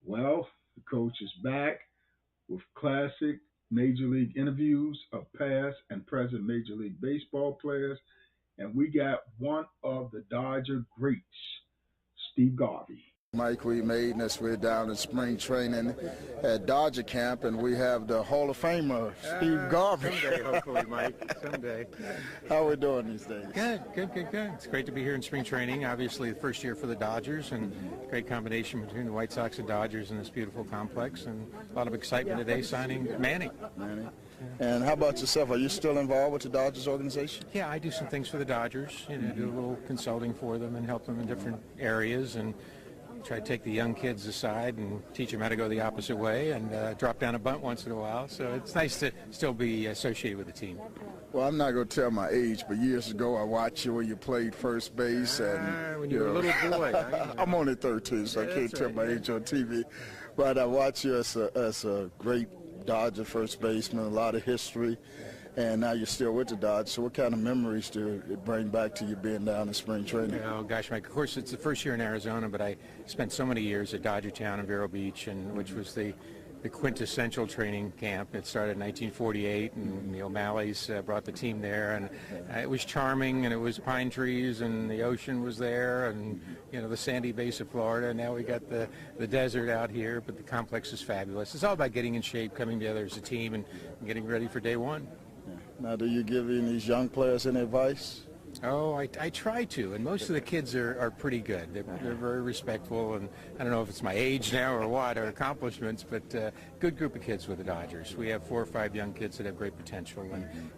Well, the coach is back with classic Major League interviews of past and present Major League Baseball players, and we got one of the Dodger greats, Steve Garvey. Mike, we made this. We're down in spring training at Dodger Camp, and we have the Hall of Famer, Steve Garvey. Someday, hopefully, Mike. Someday. How are we doing these days? Good. It's great to be here in spring training. Obviously, the first year for the Dodgers, and great combination between the White Sox and Dodgers in this beautiful complex, and a lot of excitement today signing Manny. And how about yourself? Are you still involved with the Dodgers organization? Yeah, I do some things for the Dodgers. Do a little consulting for them and help them in different areas, and try to take the young kids aside and teach them how to go the opposite way and drop down a bunt once in a while. So it's nice to still be associated with the team. Well, I'm not going to tell my age, but years ago I watched you when you played first base. And when you were a little boy. I'm only 13, so I can't tell my age on TV. But I watched you as a great Dodger first baseman, a lot of history. And now you're still with the Dodgers. So what kind of memories do it bring back to you being down in spring training? Oh, gosh, Mike, of course, it's the first year in Arizona, but I spent so many years at Dodger Town in Vero Beach, and which was the quintessential training camp. It started in 1948, and the O'Malleys brought the team there, and it was charming, and it was pine trees, and the ocean was there, and, the sandy base of Florida. Now we got the desert out here, but the complex is fabulous. It's all about getting in shape, coming together as a team, and getting ready for day one. Now, do you give any of these young players any advice? Oh, I try to, and most of the kids are pretty good. They're very respectful, and I don't know if it's my age now or what, or accomplishments, but good group of kids with the Dodgers. We have 4 or 5 young kids that have great potential,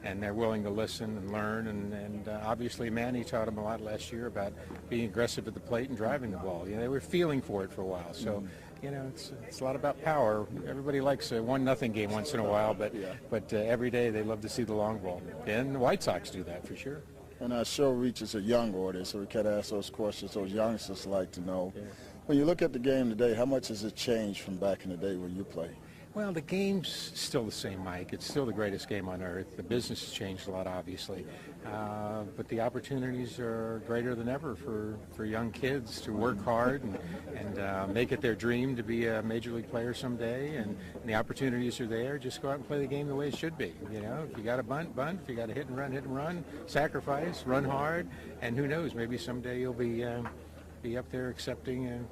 and they're willing to listen and learn, and obviously Manny taught them a lot last year about being aggressive at the plate and driving the ball. They were feeling for it for a while, so it's a lot about power. Everybody likes a 1-0 game once in a while, but every day they love to see the long ball, and the White Sox do that for sure. And our show reaches a young audience, so we can ask those questions those youngsters like to know. Yeah. When you look at the game today, how much has it changed from back in the day when you played? Well, the game's still the same, Mike. It's still the greatest game on earth. The business has changed a lot, obviously. But the opportunities are greater than ever for young kids to work hard and make it their dream to be a major league player someday. And the opportunities are there. Just go out and play the game the way it should be. If you got to bunt. If you got to hit and run. Sacrifice, run hard. And who knows, maybe someday you'll be up there accepting a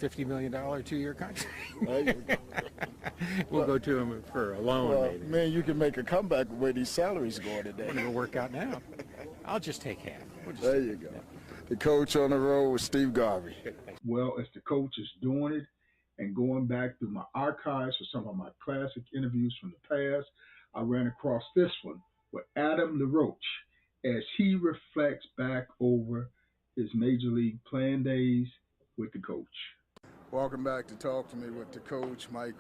$50 million 2-year contract. We'll go to him for a loan. Well, maybe. Man, you can make a comeback where these salaries going today. I'm going to work out now. I'll just take half. There you go. The coach on the road with Steve Garvey. Well, as the coach is doing it and going back through my archives for some of my classic interviews from the past, I ran across this one with Adam LaRoche as he reflects back over his major league playing days with the coach. Welcome back to Talk to Me with the coach, Mike.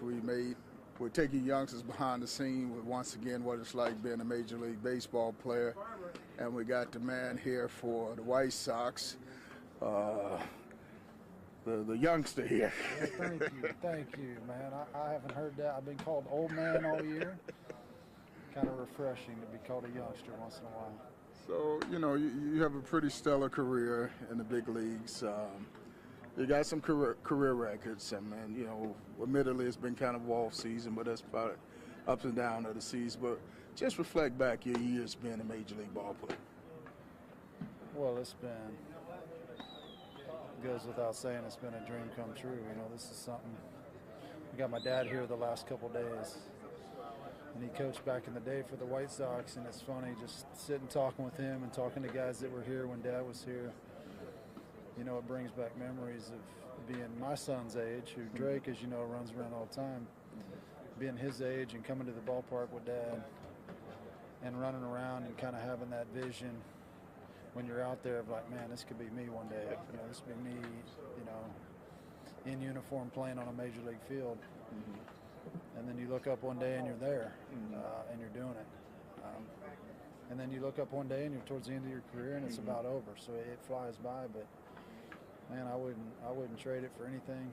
We're taking youngsters behind the scene with once again what it's like being a Major League Baseball player. And we got the man here for the White Sox, the youngster here. Yeah, thank you, man. I haven't heard that. I've been called old man all year. Kind of refreshing to be called a youngster once in a while. So, you have a pretty stellar career in the big leagues. You got some career records, and admittedly it's been kind of off season, but that's about ups and downs of the season. But just reflect back your years being a major league ball player. Well, it goes without saying, it's been a dream come true. This is something. We got my dad here the last couple of days, and he coached back in the day for the White Sox, and it's funny just sitting talking with him and talking to guys that were here when Dad was here. It brings back memories of being my son's age, who Drake, as you know, runs around all the time, being his age and coming to the ballpark with Dad and running around and kind of having that vision when you're out there of like, man, this could be me one day. This could be me, in uniform playing on a major league field. Mm-hmm. And then you look up one day and you're there, and you're doing it. And then you look up one day and you're towards the end of your career and it's about over. So it flies by, but man, I wouldn't trade it for anything.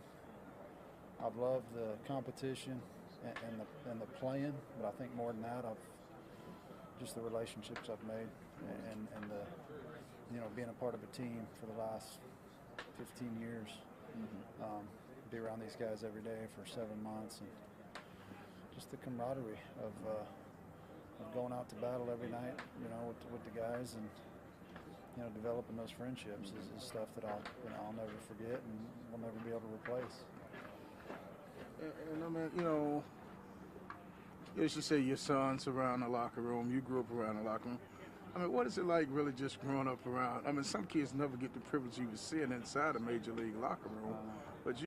I've loved the competition and the playing, but I think more than that, I've just the relationships I've made and the being a part of a team for the last 15 years. be around these guys every day for 7 months, and just the camaraderie of going out to battle every night, with the guys, and developing those friendships is stuff that I'll never forget and will never be able to replace. And I mean, you should say your son's around the locker room. You grew up around the locker room. I mean, what is it like really just growing up around? I mean, some kids never get the privilege of even seeing inside a major league locker room, but you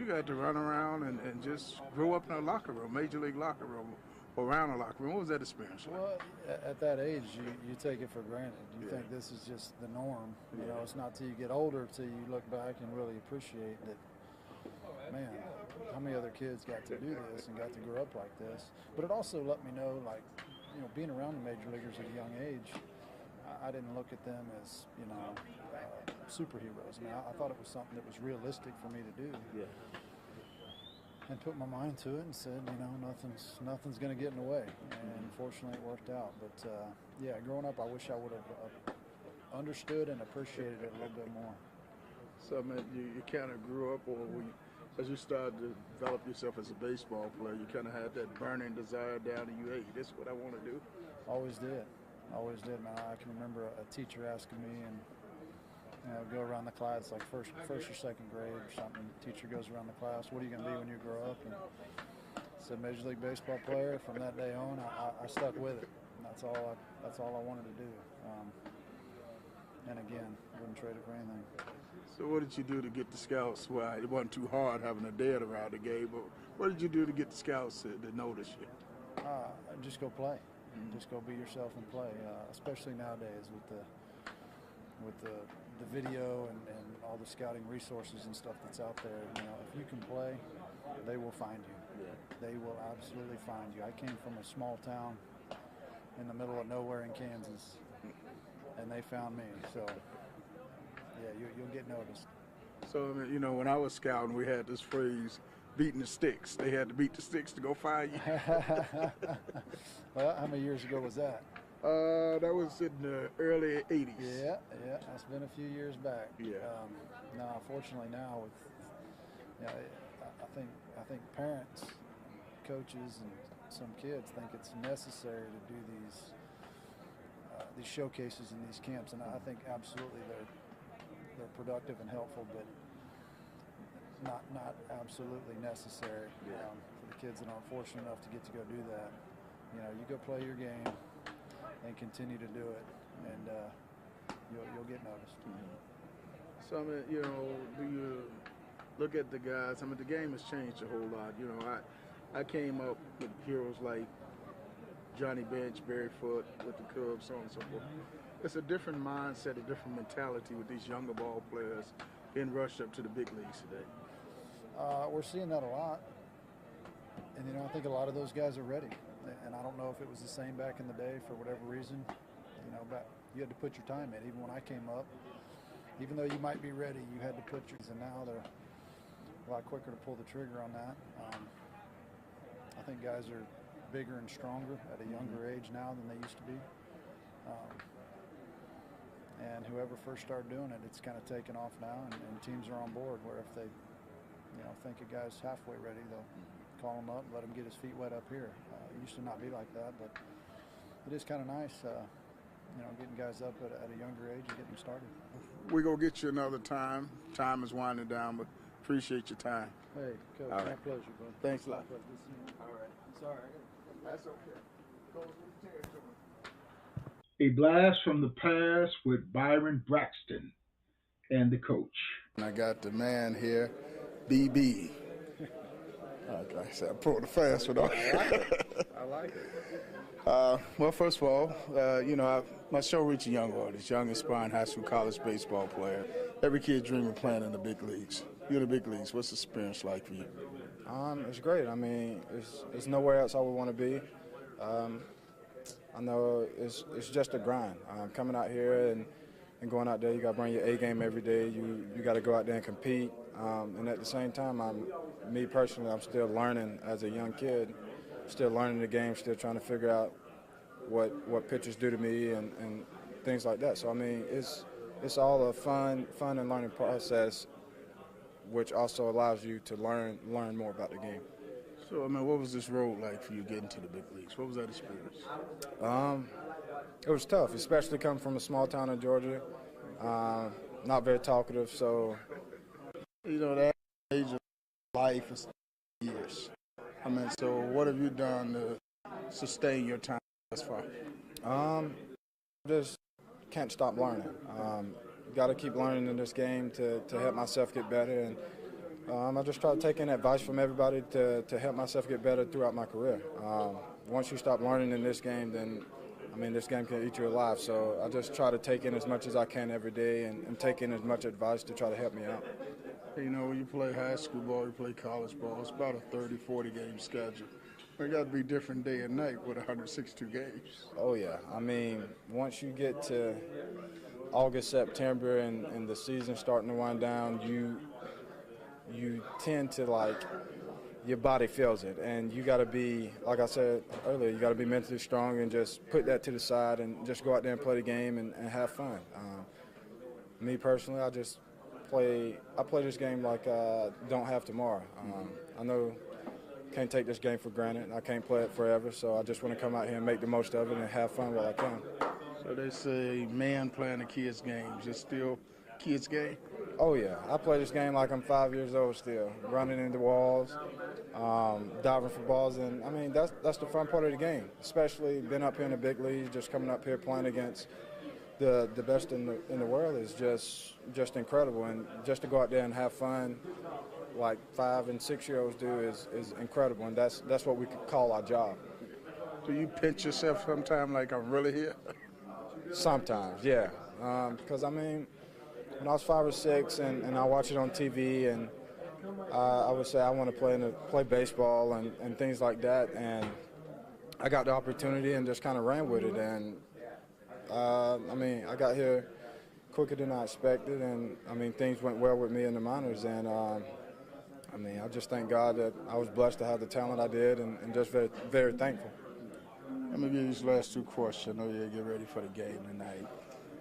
got to run around and just grow up in a locker room, major league locker room, or around a locker room. What was that experience like? Well, at that age, you take it for granted. You think this is just the norm. It's not till you get older till you look back and really appreciate that, man, how many other kids got to do this and got to grow up like this. But it also let me know, like, being around the major leaguers at a young age, I didn't look at them as, superheroes. I mean, I thought it was something that was realistic for me to do. Yeah. And put my mind to it and said, nothing's going to get in the way. And fortunately, it worked out. But growing up, I wish I would have understood and appreciated it a little bit more. So, I mean, you kind of grew up, or as you started to develop yourself as a baseball player, you kind of had that burning desire down in you, hey, this is what I want to do? Always did, man. I can remember a teacher asking me, and go around the class, like first or second grade or something. The teacher goes around the class, what are you going to be when you grow up? And I said, Major League Baseball player. From that day on, I stuck with it. And that's all I wanted to do. And again, wouldn't trade it for anything. So what did you do to get the scouts? Well, it wasn't too hard having a dad around the game, but what did you do to get the scouts to notice you? Just go play. Just go be yourself and play, especially nowadays with the video and all the scouting resources and stuff that's out there. If you can play, they will find you. Yeah. They will absolutely find you. I came from a small town in the middle of nowhere in Kansas, and they found me. So, you'll get noticed. So, I mean, when I was scouting, we had this phrase, beating the sticks. They had to beat the sticks to go find you. Well, how many years ago was that? That was in the early 80s. Yeah, that's been a few years back. Yeah. No, fortunately now I think parents, coaches, and some kids think it's necessary to do these showcases and these camps, and I think absolutely they're productive and helpful, but not absolutely necessary for the kids that aren't fortunate enough to get to go do that. You go play your game and continue to do it, and you'll get noticed. So, I mean, do you look at the guys? I mean, the game has changed a whole lot. I came up with heroes like Johnny Bench, Barry Foote with the Cubs, so on and so forth. It's a different mindset, a different mentality with these younger ball players being rushed up to the big leagues today. We're seeing that a lot, and I think a lot of those guys are ready. And I don't know if it was the same back in the day for whatever reason. But you had to put your time in. Even when I came up, even though you might be ready, you had to put yours. And now they're a lot quicker to pull the trigger on that. I think guys are bigger and stronger at a younger age now than they used to be. And whoever first started doing it, it's kind of taken off now, and teams are on board. Where if they, think a guy's halfway ready, they'll call him up, let him get his feet wet up here. It used to not be like that, but it is kind of nice, getting guys up at a younger age and getting them started. We're going to get you another time. Time is winding down, but appreciate your time. Hey, Coach, All right. my pleasure, bud. Thanks a lot. All right. Sorry. That's okay. Goes with the territory. A blast from the past with Byron Braxton and the coach. I got the man here, BB. Like I said, I pulled the fast one off. I like it. Well, first of all, my show reaches a young audience, young aspiring high school, college baseball player. Every kid dreams of playing in the big leagues. You're in the big leagues. What's the experience like for you? It's great. I mean, it's nowhere else I would want to be. I know it's just a grind. Coming out here and going out there, you got to bring your A game every day. You got to go out there and compete. And at the same time, me personally, I'm still learning as a young kid, still learning the game, still trying to figure out what pitchers do to me and things like that. So I mean, it's all a fun and learning process, which also allows you to learn more about the game. So, I mean, what was this road like for you getting to the big leagues? What was that experience? It was tough, especially coming from a small town in Georgia. Not very talkative, so. You know, that age of life is years. I mean, so what have you done to sustain your time thus far? Just can't stop learning. Got to keep learning in this game to help myself get better. And I just try to take in advice from everybody to help myself get better throughout my career. Once you stop learning in this game, then, I mean, this game can eat you alive. So I just try to take in as much as I can every day and take in as much advice to try to help me out. You know, when you play high school ball, you play college ball, it's about a 30, 40 game schedule. It got to be different day and night with 162 games. Oh, yeah. I mean, once you get to August, September, and the season starting to wind down, you tend to, like, your body feels it. And you got to be, like I said earlier, you got to be mentally strong and just put that to the side and just go out there and play the game and have fun. Me personally, I play this game like I don't have tomorrow. I know can't take this game for granted. I can't play it forever, so I just want to come out here and make the most of it and have fun while I can. So they say man playing a kid's game. Is it still kid's game? Oh, yeah. I play this game like I'm 5 years old still, running into walls, diving for balls. And, I mean, that's the fun part of the game, especially being up here in the big leagues, just coming up here playing against the best in the world is just incredible. And just to go out there and have fun like 5 and 6 year olds do is incredible. And that's what we could call our job. Do you pinch yourself sometime like I'm really here? Sometimes, yeah. Because, I mean, when I was 5 or 6 and I watch it on TV and I would say I want to play baseball and things like that. And I got the opportunity and just kind of ran with it. And, I mean, I got here quicker than I expected. And, I mean, things went well with me in the minors. And, I mean, I just thank God that I was blessed to have the talent I did and just very, very thankful. Let me give you these last two questions. I know you get ready for the game tonight.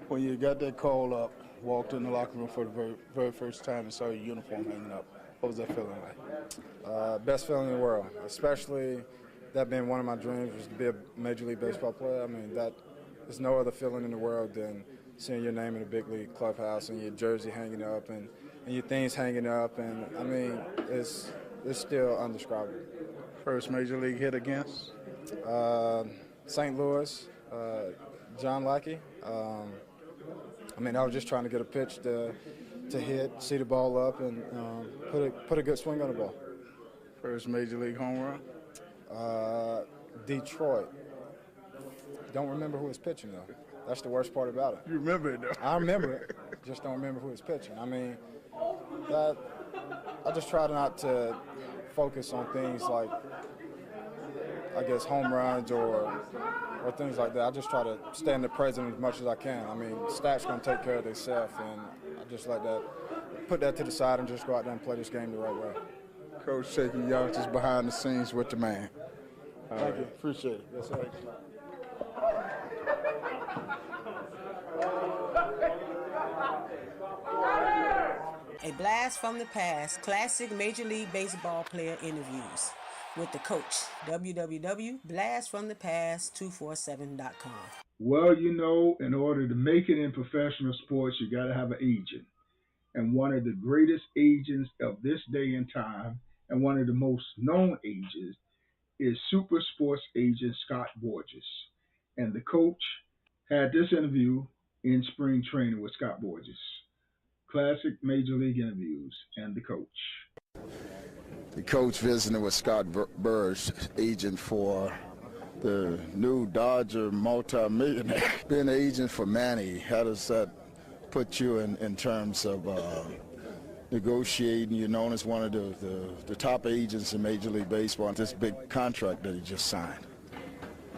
When you got that call up, walked in the locker room for the very, very first time and saw your uniform hanging up, what was that feeling like? Best feeling in the world, especially that being one of my dreams was to be a Major League Baseball player. I mean, there's no other feeling in the world than seeing your name in a big league clubhouse and your jersey hanging up and your things hanging up. And, I mean, it's still undescribable. First Major League hit against? St. Louis, John Lackey. I mean, I was just trying to get a pitch to hit, see the ball up, and put a good swing on the ball. First Major League home run? Detroit. Don't remember who was pitching, though. That's the worst part about it. You remember it, though? I remember it. Just don't remember who was pitching. I mean, I just try not to focus on things like, I guess, home runs or things like that. I just try to stay in the present as much as I can. I mean, stats going to take care of themselves, and I just like that, put that to the side and just go out there and play this game the right way. Coach taking youngsters behind the scenes with the man. Thank you. Appreciate it. Yes, sir. A blast from the past, classic Major League Baseball player interviews with the coach, www.blastfromthepast247.com. Well, you know, in order to make it in professional sports, you got to have an agent. And one of the greatest agents of this day and time, and one of the most known agents, is super sports agent Scott Borges. And the coach had this interview in spring training with Scott Borges. Classic Major League interviews and the coach. The coach visiting with Scott Borges, agent for the new Dodger multi-millionaire. Being an agent for Manny, how does that put you in terms of negotiating? You're known as one of the top agents in Major League Baseball, this big contract that he just signed.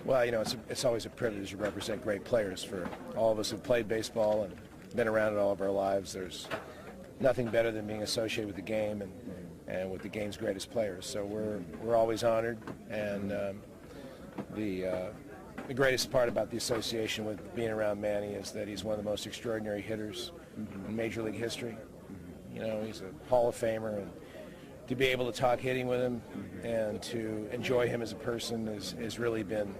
Well, you know, it's always a privilege to represent great players. For all of us who've played baseball and been around it all of our lives, there's nothing better than being associated with the game and with the game's greatest players. So we're always honored, and the the greatest part about the association with being around Manny is that he's one of the most extraordinary hitters in Major League history. You know, he's a Hall of Famer, and to be able to talk hitting with him and to enjoy him as a person has really been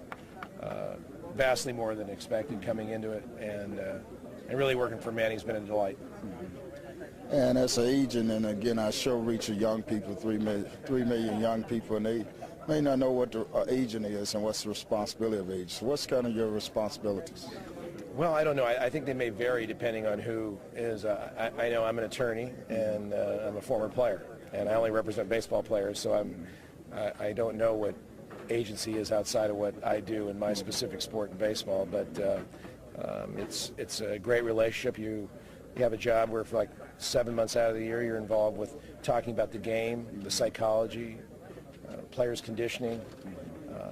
vastly more than expected coming into it, and really working for Manny has been a delight. And as an agent, and again, our show reaches young people, 3 million young people, and they may not know what the agent is and what's the responsibility of agents. So what's kind of your responsibilities? Well, I don't know. I think they may vary depending on who is. I know I'm an attorney, and I'm a former player, and I only represent baseball players, so I don't know what agency is outside of what I do in my specific sport in baseball, but it's a great relationship. You have a job where for like 7 months out of the year you're involved with talking about the game, the psychology, players' conditioning,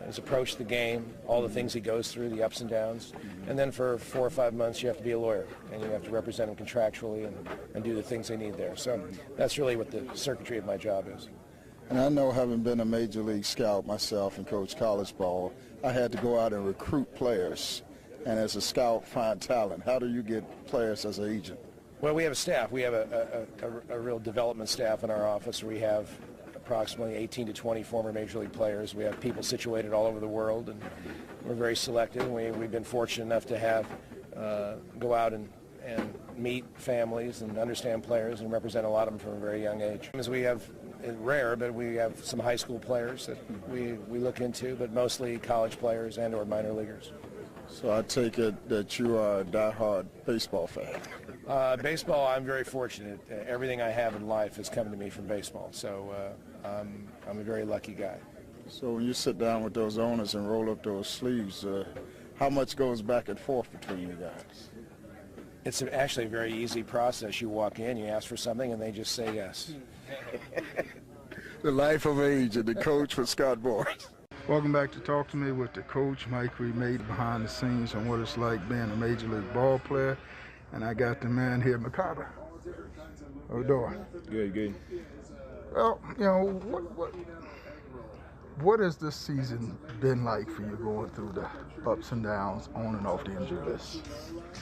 his approach to the game, all the things he goes through, the ups and downs. And then for 4 or 5 months you have to be a lawyer, and you have to represent him contractually and do the things they need there. So that's really what the circuitry of my job is. And I know, having been a major league scout myself and coached college ball, I had to go out and recruit players. And as a scout, find talent. How do you get players as an agent? Well, we have a staff. We have a real development staff in our office. We have approximately 18 to 20 former major league players. We have people situated all over the world, and we're very selective. We've been fortunate enough to have go out and meet families and understand players and represent a lot of them from a very young age. As we have, rare, but we have some high school players that we look into, but mostly college players and or minor leaguers. So I take it that you are a diehard baseball fan. Baseball, I'm very fortunate. Everything I have in life has come to me from baseball, so I'm a very lucky guy. So when you sit down with those owners and roll up those sleeves, how much goes back and forth between you guys? It's actually a very easy process. You walk in, you ask for something, and they just say yes. The life of an agent, the coach for Scott Boras. Welcome back to Talk to Me with the coach, Mike. We made behind the scenes on what it's like being a major league ball player. And I got the man here, Moncada. How you doing? Good. Well, you know, what has this season been like for you, going through the ups and downs on and off the injury list?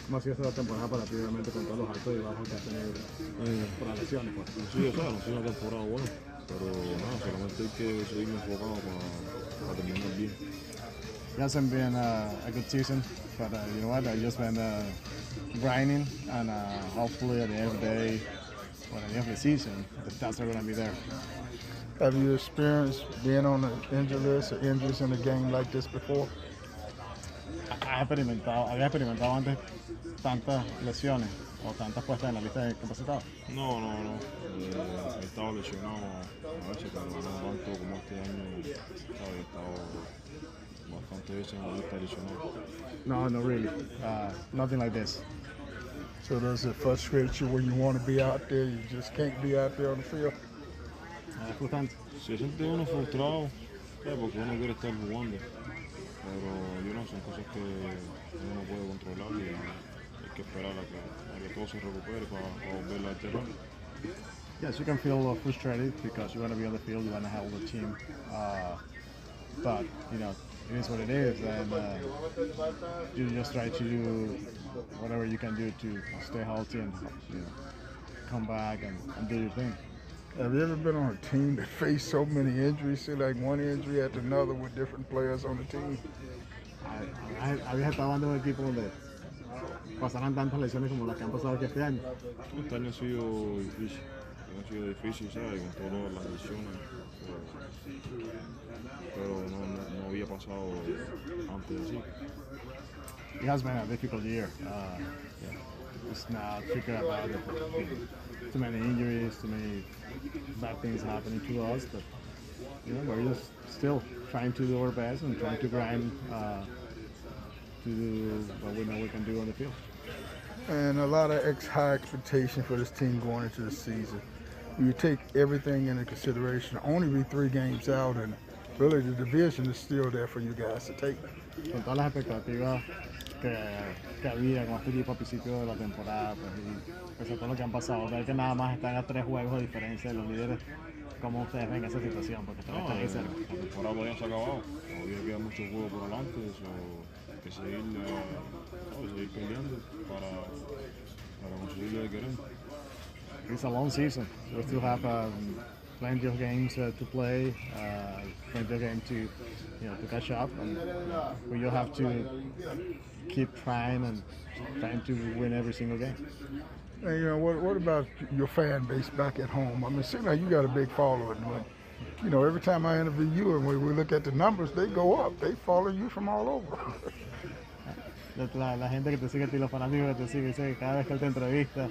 ¿Cómo ha sido esta temporada para ti, obviamente, con todos los altos y bajos que has tenido por las lesiones? Pues? Sí, o sea, no ha sido una temporada buena, pero nada, solamente hay que seguir enfocado para terminar bien. It hasn't been a good season, but you know what? I've just been grinding, and hopefully at the end of the day, or at the end of the season, the stats are going to be there. Have you experienced being on the injury list or injuries in a game like this before? Había experimentado antes tantas lesiones o tantas puestas en la lista de capacitados. No. He estado lesionado a veces, pero no tanto como este año. He estado bastante veces en la lista de lesionados. No, really. Nothing like this. So does it frustrate you when you want to be out there, you just can't be out there on the field? Frustrante. Se siente uno frustrado, ¿sabes? Porque uno quiere estar jugando, pero son cosas que uno no puede controlar y hay que esperar a que todo se recupere para volver al terreno. Yes, you can feel frustrated because you want to be on the field, you want to help the team, but you know, it is what it is, and you just try to do whatever you can do to stay healthy and come back and do your thing. Have you ever been on a team that faced so many injuries, see like one injury after another with different players on the team? Había estado en un equipo donde pasaran tantas lesiones como las que han pasado aquí este año. Este año ha sido difícil, ¿sabes? Con todas las lesiones, pero no había pasado antes así. It has been a difficult year. Just now figuring out it. Too many injuries, too many bad things happening to us, but we're just still trying to do our best and trying to grind to do what we know we can do on the field. And a lot of high expectation for this team going into the season. You take everything into consideration, only be 3 games out, and really the division is still there for you guys to take. Con todas las expectativas que había con este equipo a principio de la temporada, pues, y pese a todo lo que han pasado, ver que nada más están a 3 juegos de diferencia de los líderes, ¿cómo ustedes ven esa situación? Porque están ahí cerca. La temporada todavía no se ha acabado, todavía queda mucho juego por delante, eso hay que seguir, seguir peleando para conseguir lo que queremos. It's a long season. We still have plenty of games to play, plenty of games to catch up, and we all have to keep trying to win every single game. And what about your fan base back at home? I mean, it seems like you got a big following, but every time I interview you and we look at the numbers, they go up. They follow you from all over. La gente que te sigue a ti, los fanáticos que te siguen, dice que cada vez que él te entrevista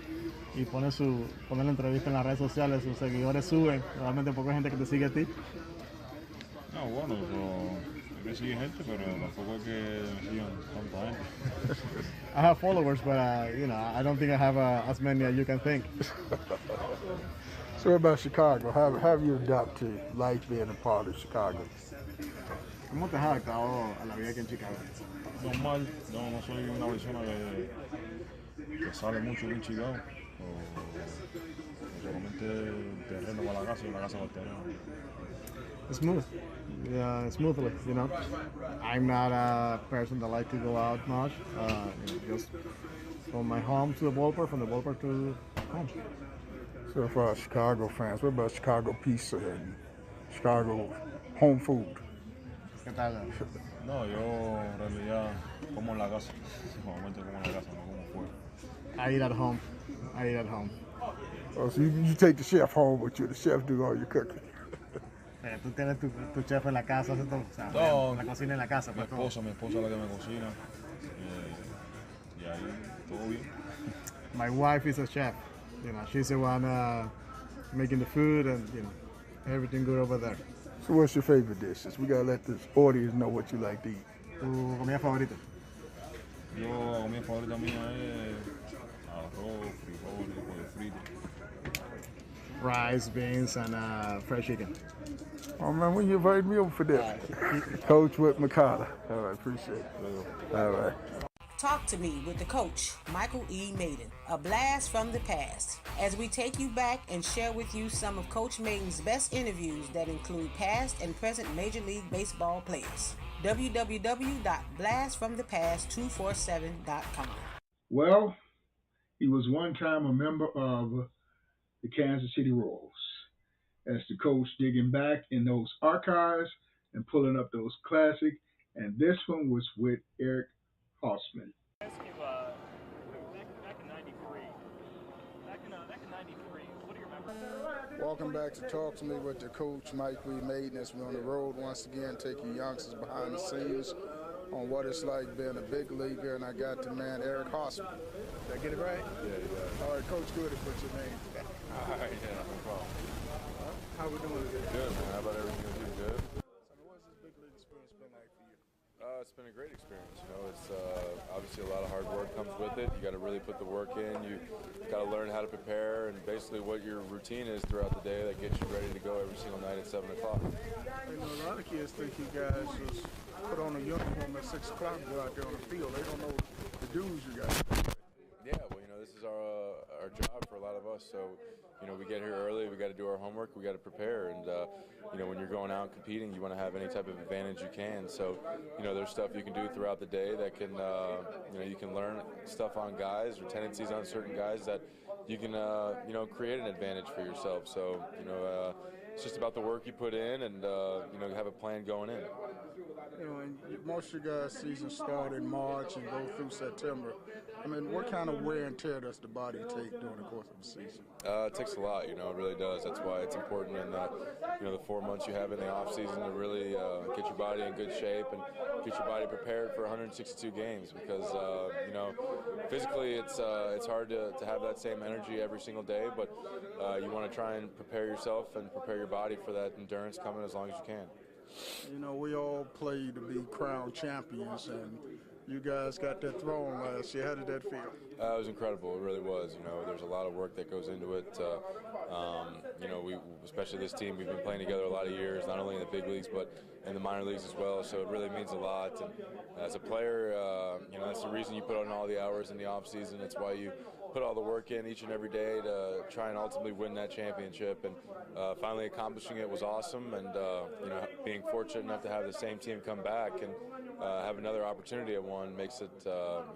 y pone la entrevista en las redes sociales, sus seguidores suben. Realmente poca gente que te sigue a ti. No, bueno, me sigue gente, pero tampoco es que me sigan tanta gente. I have followers, but I don't think I have as many as you can think. So what about Chicago? How have you adapted life being a part of Chicago? ¿Cómo te has adaptado a la vida aquí en Chicago? Normal, no soy una persona que sale mucho aquí en Chicago. O solamente terreno para la casa y la casa para el terreno. Smooth, smoothly, I'm not a person that likes to go out much. Just from my home to the ballpark, from the ballpark to home. So for our Chicago fans, what about Chicago pizza and Chicago home food? ¿Qué tal? No, yo en realidad como en la casa. Normalmente como en la casa, no como fuera. I eat at home. Oh, so you take the chef home with you. The chef do all your cooking. Tú tienes tu chef en la casa, hace todo, o sea, No, la cocina en la casa. Mi esposa es la que me cocina. Y ahí todo bien. My wife is a chef. She's the one making the food and everything good over there. So what's your favorite dishes? We gotta let the audience know what you like to eat. ¿Tu comida favorita? La comida favorita mía es arroz, frijoles, pollo frito. Rice, beans, and fried chicken. Oh man, when you invited me over for that? Coach with Moncada. All right, appreciate it. All right. Talk to Me with the coach, Michael E. Maiden, a blast from the past, as we take you back and share with you some of Coach Maiden's best interviews that include past and present Major League Baseball players. www.blastfromthepast247.com. Well, he was one time a member of the Kansas City Royals. As the coach digging back in those archives and pulling up those classics, and this one was with Eric Hosmer. Back in 93, what do you remember? Welcome back to Talk to Me with the coach, Mike E. Maiden, as we're on the road once again, taking youngsters behind the scenes on what it's like being a big leaguer, and I got the man Eric Hosmer. Did I get it right? Yeah. All right, Coach, good to put your name. All right, yeah, no problem. How we doing today? Good, man. How about everything with you? Good? What's this big league experience been like for you? It's been a great experience. It's obviously a lot of hard work comes with it. You got to really put the work in. You got to learn how to prepare and basically what your routine is throughout the day that gets you ready to go every single night at 7 o'clock. A lot of kids think you guys just put on a uniform at 6 o'clock and go out there on the field. They don't know the dues you got. Yeah, well, this is our job for a lot of us. So, we get here early. We got to do our homework. We got to prepare. And when you're going out and competing, you want to have any type of advantage you can. So, there's stuff you can do throughout the day that can, you can learn stuff on guys or tendencies on certain guys that you can, create an advantage for yourself. So, it's just about the work you put in and, have a plan going in. And most of your guys' season start in March and go through September. I mean, what kind of wear and tear does the body take during the course of the season? It takes a lot, it really does. That's why it's important in the 4 months you have in the off season to really get your body in good shape and get your body prepared for 162 games because physically it's hard to have that same energy every single day, but you want to try and prepare yourself and prepare your body for that endurance coming as long as you can. We all play to be crowned champions, and you guys got that throne last year. How did that feel? It was incredible. It really was. There's a lot of work that goes into it. We, especially this team, we've been playing together a lot of years, not only in the big leagues, but in the minor leagues as well. So it really means a lot. And as a player, that's the reason you put on all the hours in the off season. It's why you put all the work in each and every day to try and ultimately win that championship, and finally accomplishing it was awesome. And being fortunate enough to have the same team come back and have another opportunity at one makes it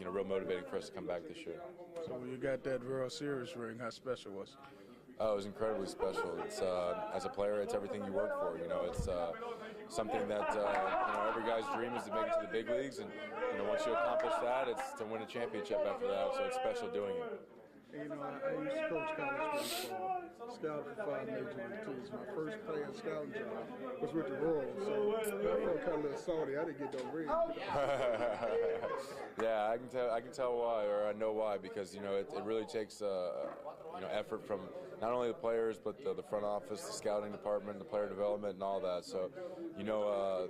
real motivating for us to come back this year. So when you got that World Series ring, how special was it? Oh, it was incredibly special. It's as a player, it's everything you work for. It's something that every guy's dream is to make it to the big leagues, and once you accomplish that, it's to win a championship after that. So it's special doing it. I used to coach college baseball, scout for 5 major league teams. My first playing scouting job was with the Royals, so I felt kind of a little salty. I didn't get no ring. Yeah, I can tell why, or I know why, because it really takes effort from not only the players but the front office, the scouting department, the player development, and all that. So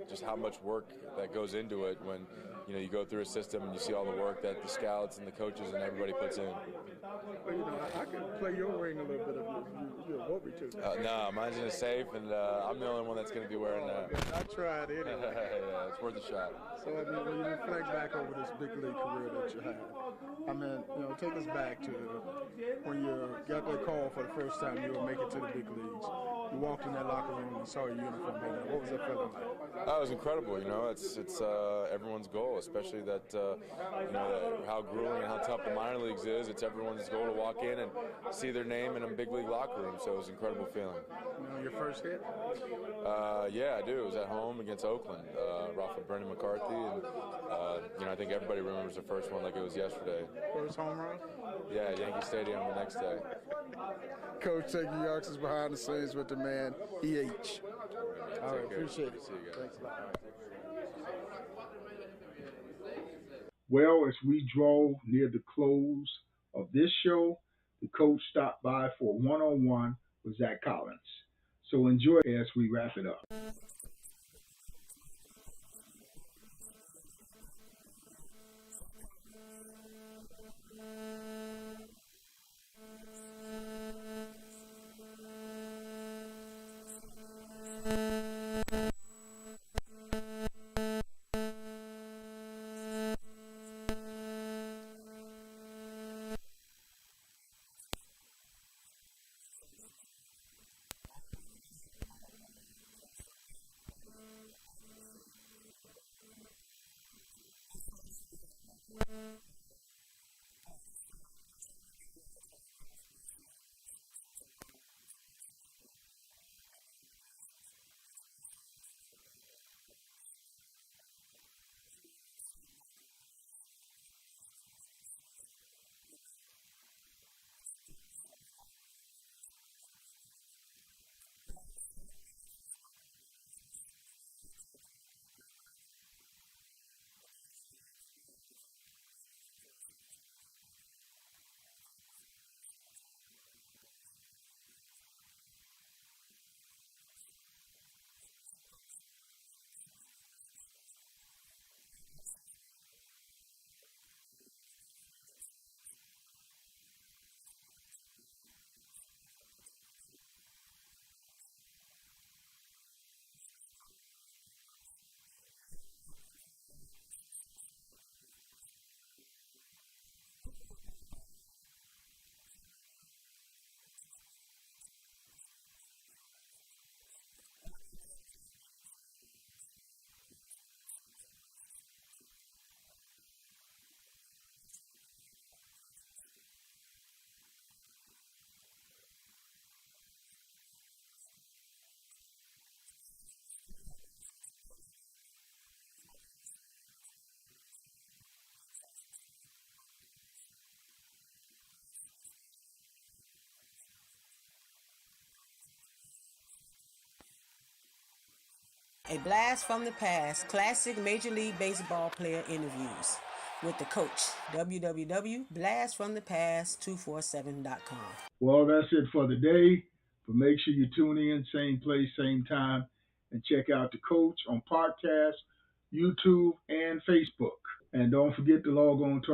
just how much work that goes into it when you go through a system and you see all the work that the scouts and the coaches and everybody puts in. Well, I could play your ring a little bit if you want me to. No, mine's in a safe, and I'm the only one that's going to be wearing that. I tried anyway. Yeah, it's worth a shot. So, when you reflect back over this big league career that you had, take us back to when you got that call for the first time you were making it to the big leagues. You walked in that locker room and saw your uniform hanging up. What was that feeling like? Oh, it was incredible. It's everyone's goal, especially that how grueling and how tough the minor leagues is. It's everyone's goal to walk in and see their name in a big league locker room. So it was an incredible feeling. Your first hit? Yeah, I do. It was at home against Oakland, off of Brendan McCarthy, and I think everybody remembers the first one like it was yesterday. First home run? Yeah, at Yankee Stadium the next day. Coach, taking youngsters behind the scenes with the man EH. All right, appreciate it. See you guys. Thanks a lot. Well, as we draw near the close of this show, the coach stopped by for a one-on-one with Zach Collins. So enjoy as we wrap it up. A blast from the past, classic Major League Baseball player interviews with the coach. www.blastfromthepast247.com. Well, that's it for the day. But make sure you tune in, same place, same time, and check out the coach on podcast, YouTube, and Facebook. And don't forget to log on to our